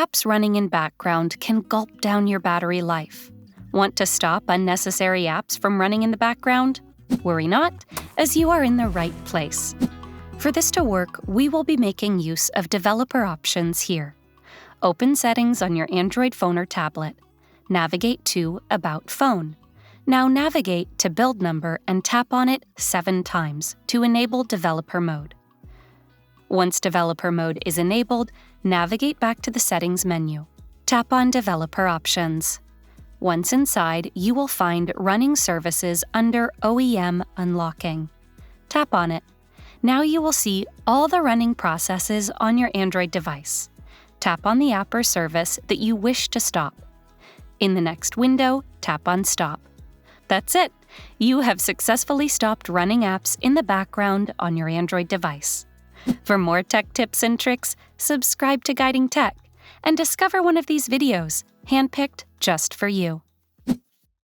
apps running in background can gulp down your battery life. Want to stop unnecessary apps from running in the background? Worry not, as you are in the right place. For this to work, we will be making use of developer options here. Open Settings on your Android phone or tablet. Navigate to About Phone. Now navigate to Build Number and tap on it 7 times to enable Developer Mode. Once Developer Mode is enabled, navigate back to the Settings menu. Tap on Developer Options. Once inside, you will find Running Services under OEM Unlocking. Tap on it. Now you will see all the running processes on your Android device. Tap on the app or service that you wish to stop. In the next window, tap on Stop. That's it! You have successfully stopped running apps in the background on your Android device. For more tech tips and tricks, subscribe to Guiding Tech and discover one of these videos, handpicked just for you.